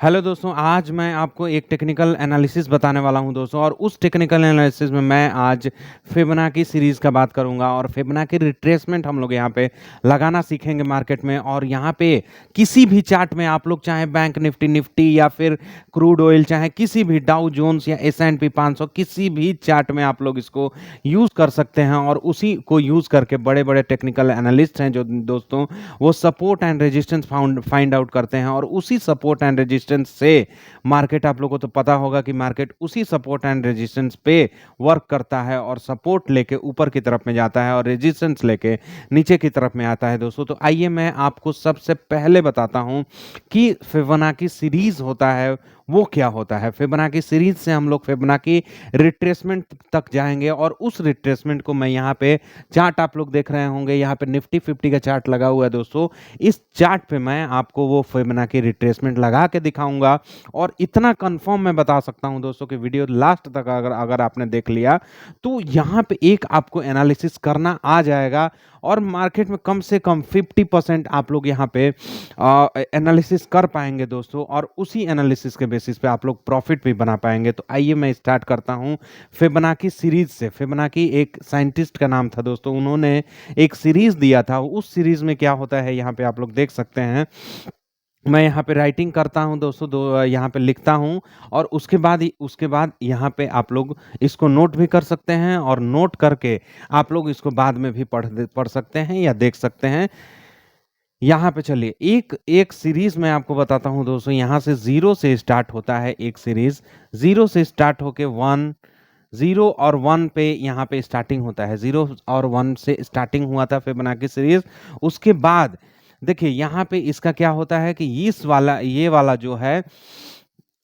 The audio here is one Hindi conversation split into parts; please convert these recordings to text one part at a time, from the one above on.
हेलो दोस्तों, आज मैं आपको एक टेक्निकल एनालिसिस बताने वाला हूं दोस्तों। और उस टेक्निकल एनालिसिस में मैं आज फिबोनाची सीरीज़ का बात करूंगा और फिबोनाची रिट्रेसमेंट हम लोग यहां पे लगाना सीखेंगे मार्केट में। और यहां पे किसी भी चार्ट में आप लोग चाहे बैंक निफ्टी निफ्टी या फिर क्रूड ऑयल, चाहे किसी भी डाउ जोन्स या S&P 500, किसी भी चार्ट में आप लोग इसको यूज़ कर सकते हैं। और उसी को यूज़ करके बड़े बड़े टेक्निकल एनालिस्ट हैं जो दोस्तों, वो support and resistance find out करते हैं। और उसी सपोर्ट एंड रेजिस्टेंस से मार्केट, आप लोगों को तो पता होगा कि मार्केट उसी सपोर्ट एंड रेजिस्टेंस पे वर्क करता है और सपोर्ट लेके ऊपर की तरफ में जाता है और रेजिस्टेंस लेके नीचे की तरफ में आता है दोस्तों। तो आइए मैं आपको सबसे पहले बताता हूं कि फिबोनाची सीरीज होता है वो क्या होता है। फिबोनाची सीरीज से हम लोग फिबोनाची रिट्रेसमेंट तक जाएंगे। और उस रिट्रेसमेंट को मैं यहाँ पे चार्ट आप लोग देख रहे होंगे, यहाँ पे निफ्टी 50 का चार्ट लगा हुआ है दोस्तों। इस चार्ट पे मैं आपको वो फिबोनाची रिट्रेसमेंट लगा के दिखाऊंगा। और इतना कंफर्म मैं बता सकता हूं दोस्तों कि वीडियो लास्ट तक अगर अगर आपने देख लिया तो यहाँ पे एक आपको एनालिसिस करना आ जाएगा। और मार्केट में कम से कम 50% आप लोग यहाँ पे एनालिसिस कर पाएंगे दोस्तों। और उसी एनालिसिस के बेसिस पे आप लोग प्रॉफिट भी बना पाएंगे। तो आइए मैं स्टार्ट करता हूँ फिबोनाची सीरीज से। फिबोनाची एक साइंटिस्ट का नाम था दोस्तों, उन्होंने एक सीरीज दिया था। उस सीरीज में क्या होता है यहाँ पे आप लोग देख सकते हैं। मैं यहाँ पे राइटिंग करता हूँ दोस्तों, यहाँ पे लिखता हूँ। और उसके बाद यहाँ पे आप लोग इसको नोट भी कर सकते हैं। और नोट करके आप लोग इसको बाद में भी पढ़ सकते हैं या देख सकते हैं। यहाँ पे चलिए एक एक सीरीज मैं आपको बताता हूँ दोस्तों। यहाँ से जीरो से स्टार्ट होता है एक सीरीज, जीरो से स्टार्ट होके वन, जीरो और वन पे यहाँ पे स्टार्टिंग होता है। जीरो और वन से स्टार्टिंग हुआ था फिबोनाची सीरीज। उसके बाद देखिए यहाँ पे इसका क्या होता है कि ये वाला जो है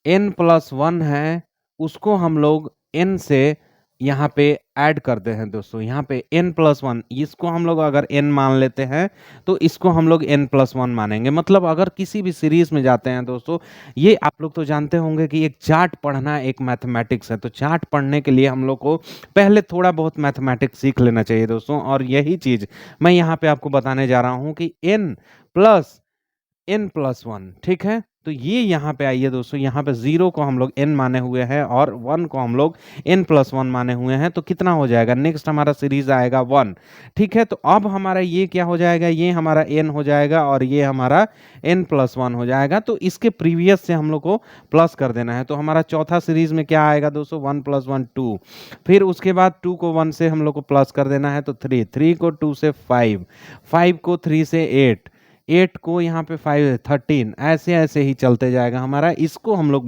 n+1 है, उसको हम लोग n से यहाँ पे ऐड करते हैं दोस्तों। यहाँ पे n+1, इसको हम लोग अगर n मान लेते हैं तो इसको हम लोग n+1 मानेंगे। मतलब अगर किसी भी सीरीज में जाते हैं दोस्तों, ये आप लोग तो जानते होंगे कि एक चार्ट पढ़ना एक मैथमेटिक्स है। तो चार्ट पढ़ने के लिए हम लोग को पहले थोड़ा बहुत मैथमेटिक्स सीख लेना चाहिए दोस्तों। और यही चीज मैं यहाँ पे आपको बताने जा रहा हूँ कि n+n+1, ठीक है। तो ये यहाँ पे आइए दोस्तों, यहाँ पे जीरो को हम लोग n माने हुए हैं और वन को हम लोग n+1 माने हुए हैं। तो कितना हो जाएगा, नेक्स्ट हमारा सीरीज आएगा 1, ठीक है। तो अब हमारा ये क्या हो जाएगा, ये हमारा n हो जाएगा और ये हमारा n+1 हो जाएगा। तो इसके प्रीवियस से हम लोग को प्लस कर देना है। तो हमारा चौथा सीरीज में क्या आएगा दोस्तों, 1+1 2। फिर उसके बाद 2 को 1 से हम लोग को प्लस कर देना है तो 3, 3 को 2 से 5, 5 को 3 से 8, 8 को यहाँ पे 5 13, ऐसे ऐसे ही चलते जाएगा हमारा। इसको हम लोग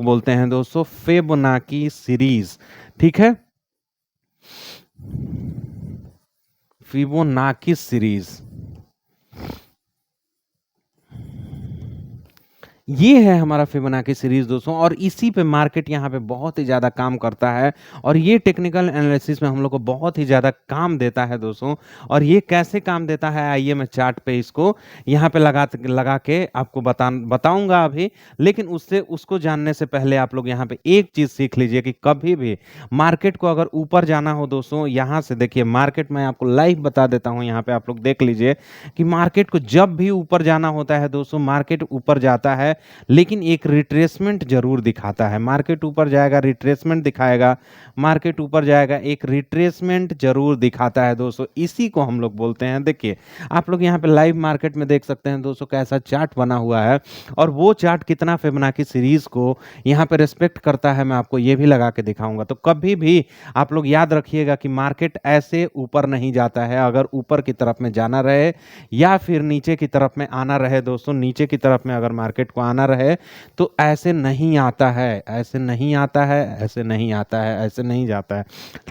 बोलते हैं दोस्तों फिबोनाची सीरीज, ठीक है। फिबोनाची सीरीज ये है हमारा फिबोनाची सीरीज दोस्तों। और इसी पे मार्केट यहाँ पे बहुत ही ज़्यादा काम करता है। और ये टेक्निकल एनालिसिस में हम लोग को बहुत ही ज़्यादा काम देता है दोस्तों। और ये कैसे काम देता है, आइए मैं चार्ट पे इसको यहाँ पे लगा के आपको बताऊंगा अभी। लेकिन उसको जानने से पहले आप लोग यहाँ पे एक चीज़ सीख लीजिए कि कभी भी मार्केट को अगर ऊपर जाना हो दोस्तों, यहाँ से देखिए मार्केट मैं आपको लाइव बता देता हूँ। यहाँ पे आप लोग देख लीजिए कि मार्केट को जब भी ऊपर जाना होता है दोस्तों, मार्केट ऊपर जाता है लेकिन एक रिट्रेसमेंट जरूर दिखाता है। मार्केट ऊपर जाएगा, रिट्रेसमेंट दिखाएगा, मार्केट ऊपर जाएगा, एक रिट्रेसमेंट जरूर दिखाता है दोस्तों। इसी को हम लोग बोलते हैं, देखिए आप लोग यहाँ पे लाइव मार्केट में देख सकते हैं दोस्तों कैसा चार्ट बना हुआ है। और वो चार्ट कितना फिबोनाची सीरीज को यहाँ पे रिस्पेक्ट करता है, मैं आपको ये भी लगा के दिखाऊंगा। तो कभी भी आप लोग याद रखिएगा कि मार्केट ऐसे ऊपर नहीं जाता है। अगर ऊपर की तरफ में जाना रहे या फिर नीचे की तरफ में आना रहे दोस्तों, नीचे की तरफ में अगर मार्केट को आना रहे तो ऐसे नहीं आता है, ऐसे नहीं आता है, ऐसे नहीं आता है, ऐसे नहीं जाता है।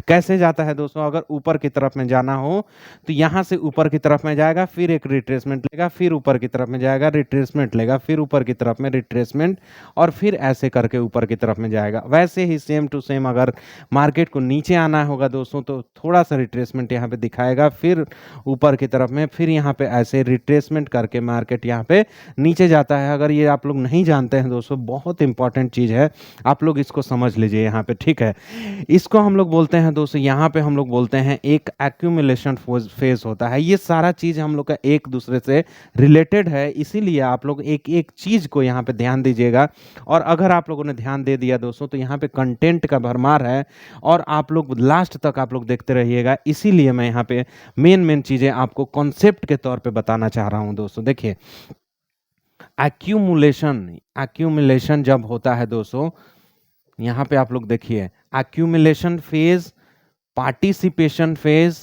कैसे जाता है दोस्तों, अगर ऊपर की तरफ में जाना हो तो यहां से ऊपर की तरफ में जाएगा, फिर एक रिट्रेसमेंट लेगा, फिर ऊपर की तरफ में जाएगा, रिट्रेसमेंट लेगा, फिर ऊपर की तरफ में रिट्रेसमेंट, और फिर ऐसे करके ऊपर की तरफ में जाएगा। वैसे ही सेम टू सेम अगर मार्केट को नीचे आना होगा दोस्तों तो थोड़ा सा रिट्रेसमेंट यहाँ पे दिखाएगा, फिर ऊपर की तरफ में, फिर यहाँ पे ऐसे रिट्रेसमेंट करके मार्केट यहाँ पे नीचे जाता है। अगर ये आप आप लोग नहीं जानते हैं दोस्तों, बहुत इंपॉर्टेंट चीज़ है, आप लोग इसको समझ लीजिए यहाँ पे, ठीक है। इसको हम लोग बोलते हैं दोस्तों, यहाँ पे हम लोग बोलते हैं एक एक्यूमुलेशन फेज होता है। ये सारा चीज़ हम लोग का एक दूसरे से रिलेटेड है, इसीलिए आप लोग एक एक चीज़ को यहाँ पे ध्यान दीजिएगा। और अगर आप लोगों ने ध्यान दे दिया दोस्तों, तो यहाँ पे कंटेंट का भरमार है और आप लोग लास्ट तक आप लोग देखते रहिएगा। इसीलिए मैं यहाँ पे मेन मेन चीज़ें आपको कॉन्सेप्ट के तौर पे बताना चाह रहा हूँ दोस्तों। देखिए, एक्यूमुलेशन एक्यूमुलेशन जब होता है दोस्तों, यहाँ पे आप लोग देखिए, accumulation phase, participation phase,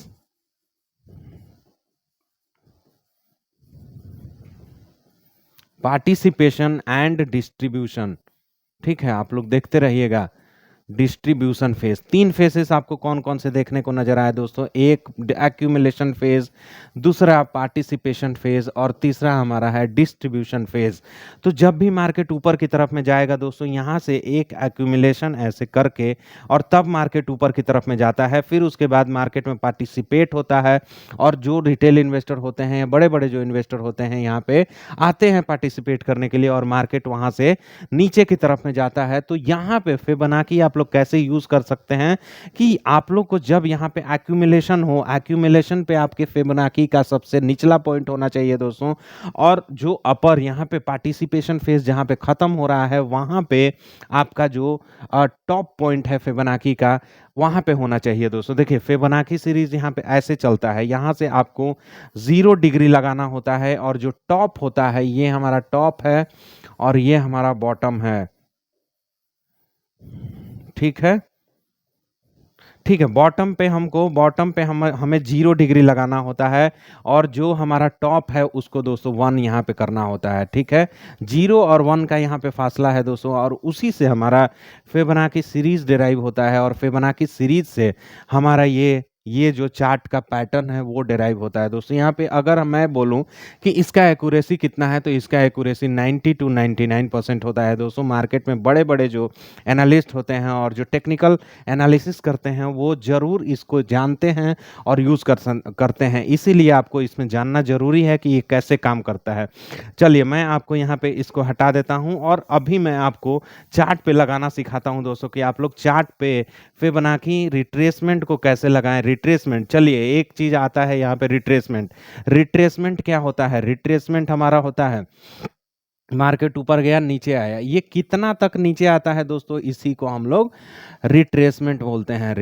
participation and distribution, ठीक है, आप लोग देखते रहिएगा। डिस्ट्रीब्यूशन फेज, 3 फेजेस आपको कौन कौन से देखने को नजर आए दोस्तों? एक एक्यूमुलेशन फेज, दूसरा पार्टिसिपेशन फेज और तीसरा हमारा है डिस्ट्रीब्यूशन फेज। तो जब भी मार्केट ऊपर की तरफ में जाएगा दोस्तों, यहाँ से एक एक्यूमुलेशन ऐसे करके और तब मार्केट ऊपर की तरफ में जाता है। फिर उसके बाद मार्केट में पार्टिसिपेट होता है और जो रिटेल इन्वेस्टर होते हैं, बड़े बड़े जो इन्वेस्टर होते हैं, यहाँ पे आते हैं पार्टिसिपेट करने के लिए और मार्केट वहाँ से नीचे की तरफ में जाता है। तो यहाँ पे फिबोनाची आप लोग कैसे यूज कर सकते हैं कि आप लोग को जब यहाँ पे एक्यूमुलेशन हो, एक्यूमुलेशन पे आपके फिबोनाची का सबसे निचला पॉइंट होना चाहिए दोस्तों, और जो अपर यहाँ पे पार्टिसिपेशन फेज जहाँ पे खत्म हो रहा है, वहाँ पे आपका जो टॉप पॉइंट है फिबोनाची का, वहाँ पे होना चाहिए दोस्तों। देखिए, फिबोनाची सीरीज यहाँ पे ऐसे चलता है, यहाँ से आपको 0 डिग्री लगाना होता है और जो टॉप होता है, ये हमारा टॉप है और ये हमारा बॉटम है, ठीक है। ठीक है, बॉटम पे हमें 0 डिग्री लगाना होता है और जो हमारा टॉप है उसको दोस्तों 1 यहाँ पे करना होता है, ठीक है। 0 और 1 का यहाँ पे फासला है दोस्तों, और उसी से हमारा फिबोनाची सीरीज डिराइव होता है और फिबोनाची सीरीज से हमारा ये जो चार्ट का पैटर्न है वो डिराइव होता है दोस्तों। यहाँ पे अगर मैं बोलूँ कि इसका एक्यूरेसी कितना है, तो इसका एक्यूरेसी 90 to 99% होता है दोस्तों। मार्केट में बड़े बड़े जो एनालिस्ट होते हैं और जो टेक्निकल एनालिसिस करते हैं, वो ज़रूर इसको जानते हैं और यूज़ करते हैं, इसीलिए आपको इसमें जानना ज़रूरी है कि ये कैसे काम करता है। चलिए, मैं आपको यहाँ पे इसको हटा देता हूँ और अभी मैं आपको चार्ट पे लगाना सिखाता हूँ दोस्तों, कि आप लोग चार्ट पे फिबोनाची रिट्रेसमेंट को कैसे लगाएं। रिट्रेसमेंट, चलिए, एक चीज़ आता है यहाँ पे, रिट्रेसमेंट। रिट्रेसमेंट क्या होता है? रिट्रेसमेंट हमारा होता है, मार्केट ऊपर गया, नीचे आया, ये कितना तक नीचे आता है दोस्तों, इसी को हम लोग रिट्रेसमेंट बोलते हैं।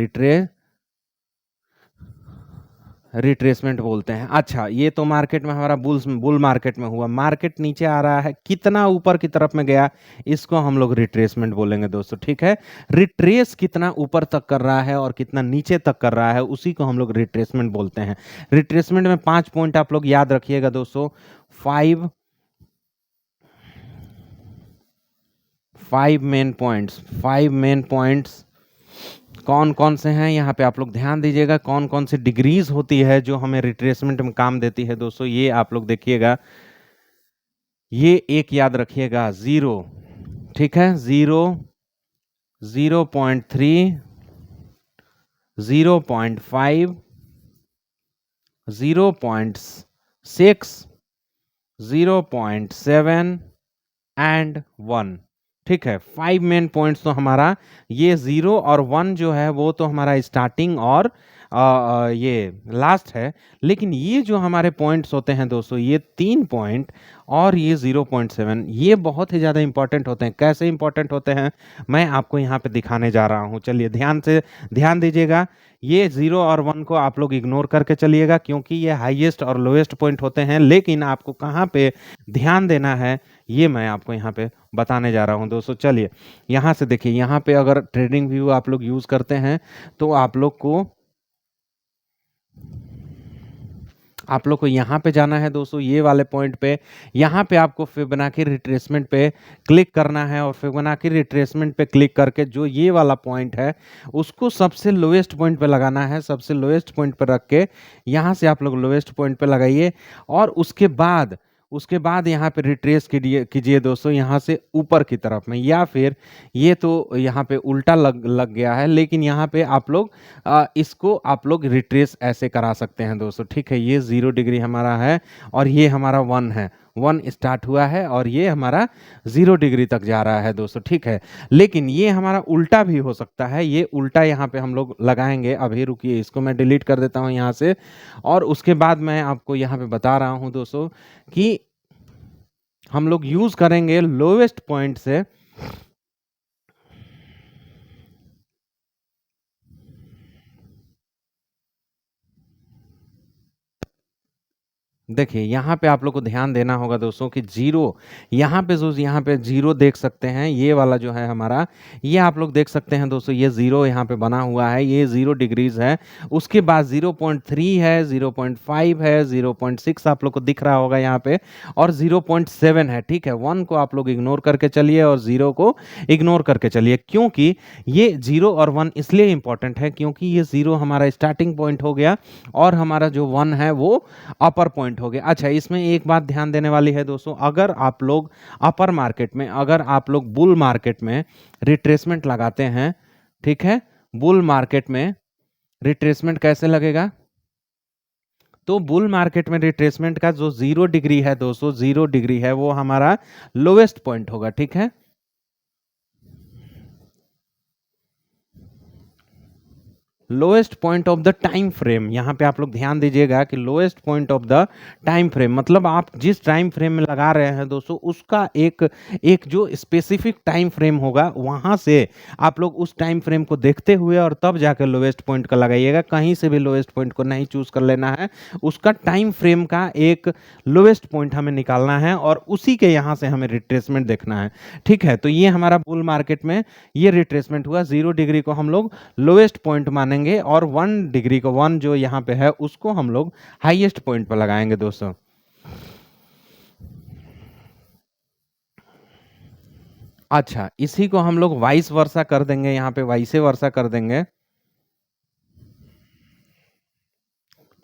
रिट्रेसमेंट बोलते हैं। अच्छा, ये तो मार्केट में हमारा बुल मार्केट में हुआ, मार्केट नीचे आ रहा है, कितना ऊपर की तरफ में गया, इसको हम लोग रिट्रेसमेंट बोलेंगे दोस्तों, ठीक है। रिट्रेस कितना ऊपर तक कर रहा है और कितना नीचे तक कर रहा है, उसी को हम लोग रिट्रेसमेंट बोलते हैं। रिट्रेसमेंट में 5 पॉइंट आप लोग याद रखिएगा दोस्तों। 5 मेन पॉइंट्स कौन कौन से हैं, यहाँ पे आप लोग ध्यान दीजिएगा। कौन कौन से डिग्रीज होती है जो हमें रिट्रेसमेंट में काम देती है दोस्तों, ये आप लोग देखिएगा। ये एक याद रखिएगा, 0, ठीक है, 0, 0.3, 0.5, 0.6, 0.7 एंड 1, ठीक है। 5 मेन पॉइंट्स तो हमारा ये 0 और 1 जो है वो तो हमारा स्टार्टिंग और ये लास्ट है। लेकिन ये जो हमारे पॉइंट्स होते हैं दोस्तों, ये 3 पॉइंट और ये 0.7, ये बहुत ही ज़्यादा इंपॉर्टेंट होते हैं। कैसे इंपॉर्टेंट होते हैं, मैं आपको यहाँ पे दिखाने जा रहा हूँ। चलिए, ध्यान दीजिएगा। ये 0 और 1 को आप लोग इग्नोर करके चलिएगा, क्योंकि ये हाईएस्ट और लोएस्ट पॉइंट होते हैं। लेकिन आपको कहाँ पे ध्यान देना है, ये मैं आपको यहाँ पे बताने जा रहा हूँ दोस्तों। चलिए, यहाँ से देखिए, यहाँ पे अगर ट्रेडिंग व्यू आप लोग यूज़ करते हैं, तो आप लोग को यहाँ पे जाना है दोस्तों, ये वाले पॉइंट पे। यहाँ पे आपको फिबोनाची रिट्रेसमेंट पे क्लिक करना है और फिबोनाची रिट्रेसमेंट पे क्लिक करके जो ये वाला पॉइंट है, उसको सबसे लोएस्ट पॉइंट पे लगाना है। सबसे लोएस्ट पॉइंट पे रख के यहाँ से आप लोग लोएस्ट पॉइंट पे लगाइए और उसके बाद यहाँ पे रिट्रेस कीजिए दोस्तों, यहाँ से ऊपर की तरफ में। या फिर ये तो यहाँ पे उल्टा लग गया है, लेकिन यहाँ पे आप लोग इसको आप लोग रिट्रेस ऐसे करा सकते हैं दोस्तों, ठीक है। ये 0 डिग्री हमारा है और ये हमारा 1 है। 1 स्टार्ट हुआ है और ये हमारा 0 डिग्री तक जा रहा है दोस्तों, ठीक है। लेकिन ये हमारा उल्टा भी हो सकता है, ये उल्टा यहाँ पे हम लोग लगाएंगे। अभी रुकिए, इसको मैं डिलीट कर देता हूँ यहाँ से, और उसके बाद मैं आपको यहाँ पे बता रहा हूँ दोस्तों कि हम लोग यूज करेंगे लोवेस्ट पॉइंट से। देखिए, यहाँ पे आप लोग को ध्यान देना होगा दोस्तों कि जीरो, यहाँ पे जो यहाँ पे जीरो देख सकते हैं, ये वाला जो है हमारा, ये आप लोग देख सकते हैं दोस्तों, ये जीरो यहाँ पे बना हुआ है, ये 0 डिग्रीज है। उसके बाद 0.3 है, 0.5 है, 0.6 आप लोग को दिख रहा होगा यहाँ पे, और 0.7 है, ठीक है। 1 को आप लोग इग्नोर करके चलिए और 0 को इग्नोर करके चलिए, क्योंकि ये 0 और 1 इसलिए इंपॉर्टेंट है क्योंकि ये 0 हमारा स्टार्टिंग पॉइंट हो गया और हमारा जो 1 है वो अपर पॉइंट हो गया। अच्छा, इसमें एक बात ध्यान देने वाली है दोस्तों, अगर आप लोग अपर मार्केट में, अगर आप लोग बुल मार्केट में रिट्रेसमेंट लगाते हैं, ठीक है, बुल मार्केट में रिट्रेसमेंट कैसे लगेगा? तो बुल मार्केट में रिट्रेसमेंट का जो 0 डिग्री है दोस्तों, 0 डिग्री है, वो हमारा लोवेस्ट पॉइंट होगा, ठीक है। Lowest point of the time frame, यहाँ पे आप लोग ध्यान दीजिएगा कि lowest point of the time frame मतलब आप जिस टाइम फ्रेम में लगा रहे हैं दोस्तों, उसका एक एक जो स्पेसिफिक टाइम फ्रेम होगा, वहां से आप लोग उस टाइम फ्रेम को देखते हुए और तब जाकर लोएस्ट पॉइंट का लगाइएगा। कहीं से भी लोएस्ट पॉइंट को नहीं चूज कर लेना है, उसका टाइम फ्रेम का एक लोएस्ट पॉइंट हमें निकालना है और उसी के यहाँ से हमें रिट्रेसमेंट देखना है, ठीक है। तो ये हमारा बुल मार्केट में ये रिट्रेसमेंट हुआ, 0 डिग्री को हम लोग लोएस्ट पॉइंट मानेंगे और 1 डिग्री को, 1 जो यहाँ पे है, उसको हम लोग हाईएस्ट पॉइंट पर लगाएंगे दोस्तों। अच्छा, इसी को हम लोग वाइस वर्सा कर देंगे, यहाँ पे वाइसे वर्सा कर देंगे,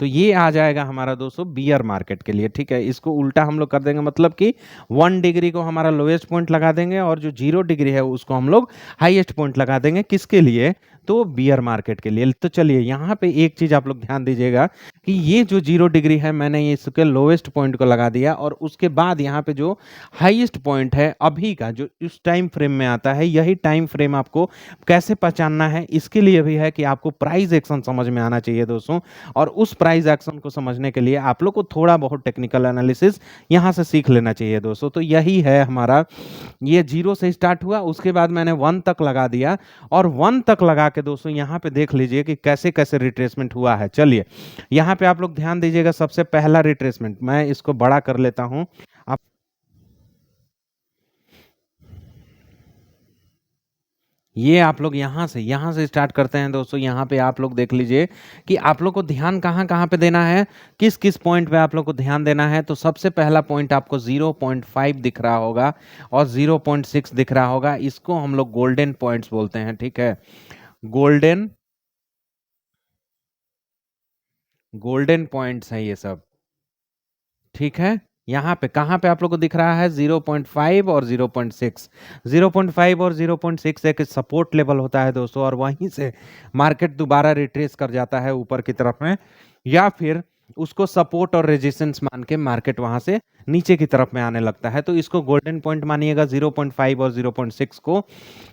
तो ये आ जाएगा हमारा दोस्तों बियर मार्केट के लिए, ठीक है। इसको उल्टा हम लोग कर देंगे, मतलब कि 1 डिग्री को हमारा लोएस्ट पॉइंट लगा देंगे और जो 0 डिग्री है उसको हम लोग हाईएस्ट पॉइंट लगा देंगे। किसके लिए? तो बियर मार्केट के लिए। तो चलिए, यहाँ पे एक चीज आप लोग ध्यान दीजिएगा कि ये जो 0 डिग्री है, मैंने ये इसके लोएस्ट पॉइंट को लगा दिया और उसके बाद यहाँ पे जो हाईएस्ट पॉइंट है अभी का, जो इस टाइम फ्रेम में आता है, यही टाइम फ्रेम आपको कैसे पहचानना है, इसके लिए भी है कि आपको प्राइस एक्शन समझ में आना चाहिए दोस्तों। और उस प्राइस एक्शन को समझने के लिए आप लोग को थोड़ा बहुत टेक्निकल एनालिसिस यहाँ से सीख लेना चाहिए दोस्तों। तो यही है हमारा, ये 0 से स्टार्ट हुआ, उसके बाद मैंने 1 तक लगा दिया और 1 तक लगा के दोस्तों यहाँ पे देख लीजिए कि कैसे कैसे रिट्रेसमेंट हुआ है। चलिए, यहाँ पे आप लोग ध्यान दीजिएगा, सबसे पहला रिट्रेसमेंट, मैं इसको बड़ा कर लेता हूँ। आप ये आप लोग यहाँ से स्टार्ट करते हैं दोस्तों। यहाँ पे आप लोग देख लीजिए कि आप लोग को ध्यान कहाँ कहाँ पे देना है, किस किस पॉइंट पे आप लोग को ध्यान देना है। तो सबसे पहला पॉइंट आपको 0.5 दिख रहा होगा और 0.6 दिख रहा होगा, इसको हम लोग गोल्डन पॉइंट्स बोलते हैं, ठीक है। गोल्डन गोल्डन पॉइंट्स हैं ये सब, ठीक है। यहाँ पे कहाँ पे आप लोग को दिख रहा है? 0.5 और 0.6। 0.5 और 0.6 एक सपोर्ट लेवल होता है दोस्तों, और वहीं से मार्केट दोबारा रिट्रेस कर जाता है ऊपर की तरफ में, या फिर उसको सपोर्ट और रेजिस्टेंस मान के मार्केट वहां से नीचे की तरफ में आने लगता है। तो इसको गोल्डन पॉइंट मानिएगा 0.5 और 0.6 को।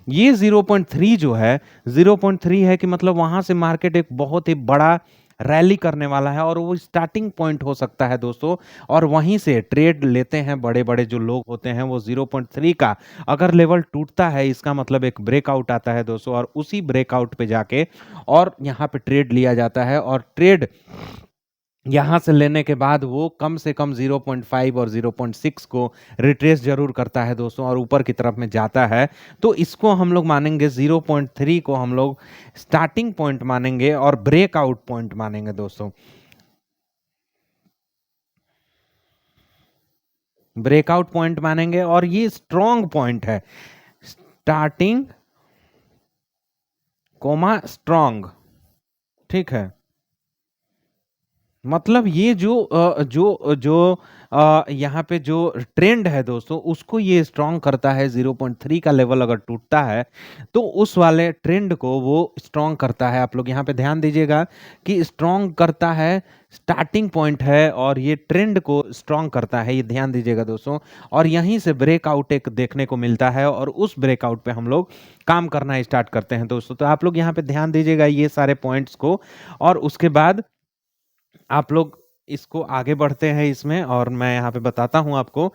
ये 0.3 जो है, 0.3 है कि मतलब वहां से मार्केट एक बहुत ही बड़ा रैली करने वाला है और वो स्टार्टिंग पॉइंट हो सकता है दोस्तों। और वहीं से ट्रेड लेते हैं बड़े बड़े जो लोग होते हैं, वो 0.3 का अगर लेवल टूटता है, इसका मतलब एक ब्रेकआउट आता है दोस्तों, और उसी ब्रेकआउट पे जाके और यहाँ पे ट्रेड लिया जाता है, और ट्रेड यहाँ से लेने के बाद वो कम से कम 0.5 और 0.6 को रिट्रेस जरूर करता है दोस्तों और ऊपर की तरफ में जाता है। तो इसको हम लोग मानेंगे, 0.3 को हम लोग स्टार्टिंग पॉइंट मानेंगे और ब्रेकआउट पॉइंट मानेंगे दोस्तों। ब्रेकआउट पॉइंट मानेंगे और ये स्ट्रॉन्ग पॉइंट है, स्टार्टिंग कोमा स्ट्रॉन्ग, ठीक है। मतलब ये यहाँ पे जो ट्रेंड है दोस्तों, उसको ये स्ट्रॉन्ग करता है। 0.3 का लेवल अगर टूटता है तो उस वाले ट्रेंड को वो स्ट्रॉन्ग करता है। आप लोग यहाँ पे ध्यान दीजिएगा कि स्ट्रॉन्ग करता है, स्टार्टिंग पॉइंट है और ये ट्रेंड को स्ट्रॉन्ग करता है, ये ध्यान दीजिएगा दोस्तों। और यहीं से ब्रेकआउट एक देखने को मिलता है और उस ब्रेकआउट पे हम लोग काम करना स्टार्ट करते हैं दोस्तों। तो आप लोग यहाँ पे ध्यान दीजिएगा ये सारे पॉइंट्स को, और उसके बाद आप लोग इसको आगे बढ़ते हैं इसमें, और मैं यहाँ पे बताता हूँ आपको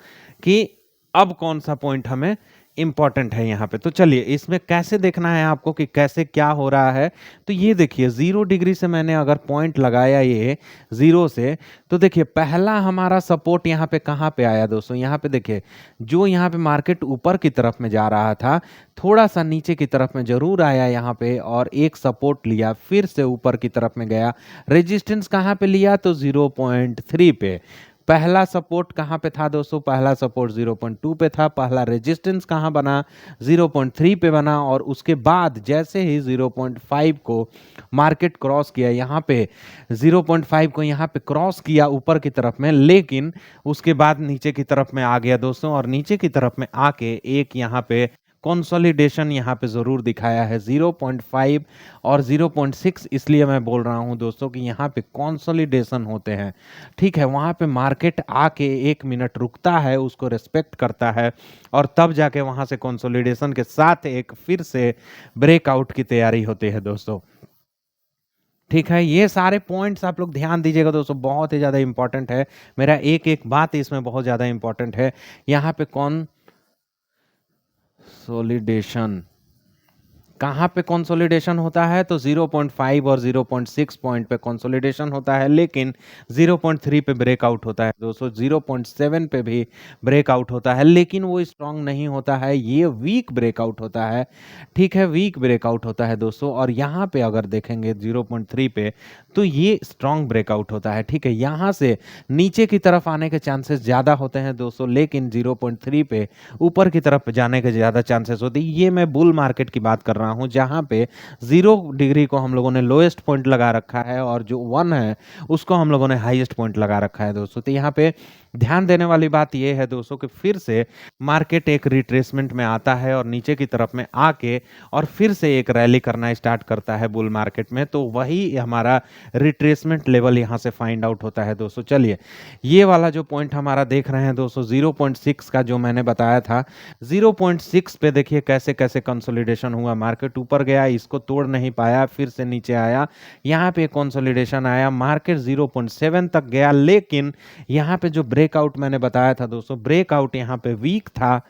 कि अब कौन सा पॉइंट हमें इम्पोर्टेंट है यहाँ पे। तो चलिए इसमें कैसे देखना है आपको कि कैसे क्या हो रहा है। तो ये देखिए 0 डिग्री से मैंने अगर पॉइंट लगाया ये 0 से, तो देखिए पहला हमारा सपोर्ट यहाँ पे कहाँ पे आया दोस्तों। यहाँ पे देखिए जो यहाँ पे मार्केट ऊपर की तरफ में जा रहा था, थोड़ा सा नीचे की तरफ में जरूर आया यहाँ पे और एक सपोर्ट लिया, फिर से ऊपर की तरफ में गया। रेजिस्टेंस कहाँ पे लिया तो 0.3 पे। पहला सपोर्ट कहाँ पे था दोस्तों, पहला सपोर्ट 0.2 पे था। पहला रेजिस्टेंस कहाँ बना, 0.3 पे बना। और उसके बाद जैसे ही 0.5 को मार्केट क्रॉस किया, यहाँ पे 0.5 को यहाँ पे क्रॉस किया ऊपर की तरफ में, लेकिन उसके बाद नीचे की तरफ में आ गया दोस्तों। और नीचे की तरफ में आके एक यहाँ पे कंसोलिडेशन यहाँ पे ज़रूर दिखाया है 0.5 और 0.6। इसलिए मैं बोल रहा हूँ दोस्तों कि यहाँ पे कंसोलिडेशन होते हैं, ठीक है। वहाँ पे मार्केट आके 1 मिनट रुकता है, उसको रिस्पेक्ट करता है, और तब जाके वहाँ से कंसोलिडेशन के साथ एक फिर से ब्रेकआउट की तैयारी होती है दोस्तों, ठीक है। ये सारे पॉइंट्स आप लोग ध्यान दीजिएगा दोस्तों, बहुत ही ज़्यादा इंपॉर्टेंट है। मेरा एक एक बात इसमें बहुत ज़्यादा इंपॉर्टेंट है। यहाँ पे कंसोलिडेशन कहाँ पे कंसोलिडेशन होता है तो 0.5 और 0.6 पॉइंट पे कंसोलिडेशन होता है, लेकिन 0.3 पे ब्रेकआउट होता है दोस्तों। 0.7 पे भी ब्रेकआउट होता है, लेकिन वो स्ट्रांग नहीं होता है, ये वीक ब्रेकआउट होता है, ठीक है, वीक ब्रेकआउट होता है दोस्तों। और यहाँ पे अगर देखेंगे 0.3 पे, तो ये स्ट्रांग ब्रेकआउट होता है, ठीक है। यहाँ से नीचे की तरफ आने के चांसेस ज़्यादा होते हैं दोस्तों, लेकिन 0.3 पे ऊपर की तरफ जाने के ज़्यादा चांसेस होते हैं। ये मैं बुल मार्केट की बात कर रहा हूँ, जहाँ पे 0 डिग्री को हम लोगों ने लोएस्ट पॉइंट लगा रखा है और जो 1 है उसको हम लोगों ने हाईएस्ट पॉइंट लगा रखा है दोस्तों। तो यहाँ पे ध्यान देने वाली बात यह है दोस्तों कि फिर से मार्केट एक रिट्रेसमेंट में आता है और नीचे की तरफ में आके और फिर से एक रैली करना स्टार्ट करता है बुल मार्केट में, तो वही हमारा रिट्रेसमेंट लेवल यहाँ से फाइंड आउट होता है दोस्तों। चलिए ये वाला जो पॉइंट हमारा देख रहे हैं दोस्तों 0.6 का, जो मैंने बताया था 0.6 पे देखिए कैसे कैसे कंसोलिडेशन हुआ। मार्केट ऊपर गया, इसको तोड़ नहीं पाया, फिर से नीचे आया, यहाँ पे कंसोलिडेशन आया, मार्केट 0.7 तक गया, लेकिन यहाँ पे जो ब्रेकआउट मैंने बताया था दोस्तों, ब्रेकआउट यहाँ पे वीक था,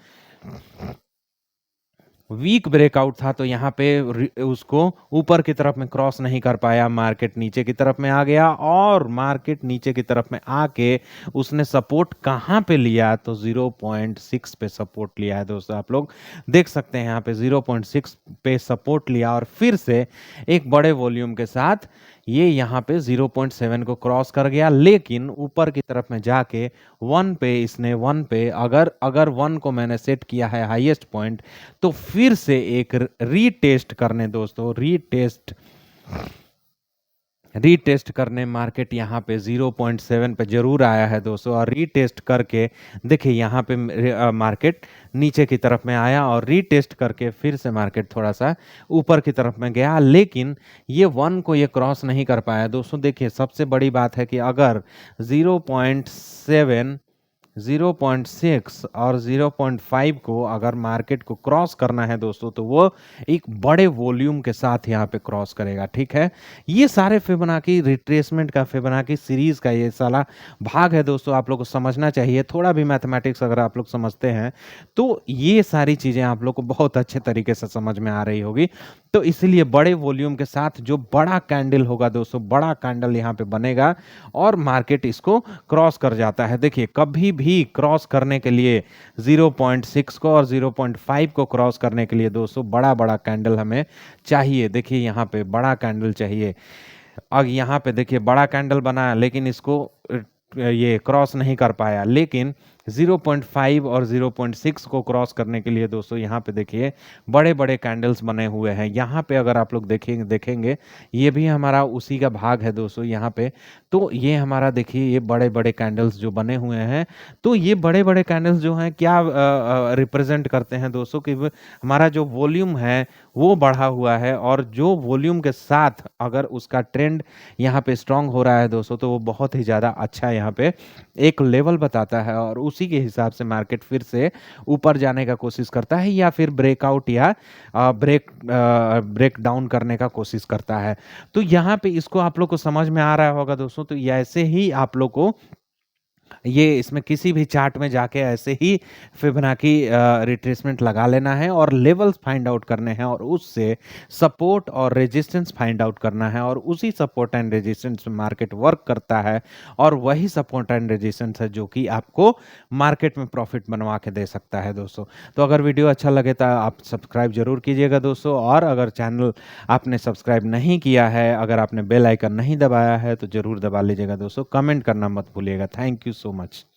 वीक ब्रेकआउट था। तो यहाँ पे उसको ऊपर की तरफ में क्रॉस नहीं कर पाया, मार्केट नीचे की तरफ में आ गया। और मार्केट नीचे की तरफ में आके उसने सपोर्ट कहाँ पे लिया तो 0.6 पे सपोर्ट लिया है दोस्तों। आप लोग देख सकते हैं यहाँ पे 0.6 पे सपोर्ट लिया और फिर से एक बड़े वॉल्यूम के साथ ये यहाँ पे 0.7 को क्रॉस कर गया, लेकिन ऊपर की तरफ में जाके 1 पे इसने 1 पे अगर अगर 1 को मैंने सेट किया है हाईएस्ट पॉइंट, तो फिर से एक रीटेस्ट करने दोस्तों, रीटेस्ट करने मार्केट यहाँ पे 0.7 पे जरूर आया है दोस्तों। और रीटेस्ट करके देखिए यहाँ पे मार्केट नीचे की तरफ में आया और रीटेस्ट करके फिर से मार्केट थोड़ा सा ऊपर की तरफ में गया, लेकिन ये 1 को ये क्रॉस नहीं कर पाया दोस्तों। देखिए सबसे बड़ी बात है कि अगर 0.7, 0.6 और 0.5 को अगर मार्केट को क्रॉस करना है दोस्तों, तो वो एक बड़े वॉल्यूम के साथ यहाँ पे क्रॉस करेगा, ठीक है। ये सारे फिबोनाची रिट्रेसमेंट का, फिबोनाची सीरीज का ये सारा भाग है दोस्तों, आप लोग को समझना चाहिए। थोड़ा भी मैथमेटिक्स अगर आप लोग समझते हैं तो ये सारी चीज़ें आप लोग को बहुत अच्छे तरीके से समझ में आ रही होगी। तो इसलिए बड़े वॉल्यूम के साथ जो बड़ा कैंडल होगा दोस्तों, बड़ा कैंडल यहाँ पे बनेगा और मार्केट इसको क्रॉस कर जाता है। देखिए कभी भी क्रॉस करने के लिए 0.6 को और 0.5 को क्रॉस करने के लिए दोस्तों बड़ा बड़ा कैंडल हमें चाहिए। देखिए यहाँ पे बड़ा कैंडल चाहिए। अब यहाँ पे देखिए बड़ा कैंडल बना, लेकिन इसको ये क्रॉस नहीं कर पाया, लेकिन 0.5 और 0.6 को क्रॉस करने के लिए दोस्तों यहाँ पे देखिए बड़े-बड़े कैंडल्स बने हुए हैं। यहाँ पे अगर आप लोग देखेंगे ये भी हमारा उसी का भाग है दोस्तों यहाँ पे। तो ये हमारा देखिए ये बड़े-बड़े कैंडल्स जो बने हुए हैं, तो ये बड़े-बड़े कैंडल्स जो हैं क्या रिप्रेजेंट करते हैं दोस्तों कि हमारा जो वॉल्यूम है वो बढ़ा हुआ है, और जो वॉल्यूम के साथ अगर उसका ट्रेंड यहाँ पे स्ट्रांग हो रहा है दोस्तों, तो वो बहुत ही ज़्यादा अच्छा यहाँ पे एक लेवल बताता है, और उसी के हिसाब से मार्केट फिर से ऊपर जाने का कोशिश करता है या फिर ब्रेकआउट या ब्रेक डाउन करने का कोशिश करता है। तो यहाँ पे इसको आप लोग को समझ में आ रहा होगा दोस्तों। तो ये ऐसे ही आप लोग को ये इसमें किसी भी चार्ट में जाके ऐसे ही फिबोनाची रिट्रेसमेंट लगा लेना है और लेवल्स फाइंड आउट करने हैं, और उससे सपोर्ट और रेजिस्टेंस फाइंड आउट करना है, और उसी सपोर्ट एंड रेजिस्टेंस में मार्केट वर्क करता है, और वही सपोर्ट एंड रेजिस्टेंस है जो कि आपको मार्केट में प्रॉफिट बनवा के दे सकता है दोस्तों। तो अगर वीडियो अच्छा लगे तो आप सब्सक्राइब जरूर कीजिएगा दोस्तों, और अगर चैनल आपने सब्सक्राइब नहीं किया है, अगर आपने बेल आइकन नहीं दबाया है तो जरूर दबा लीजिएगा दोस्तों। कमेंट करना मत भूलिएगा। Thank you so much.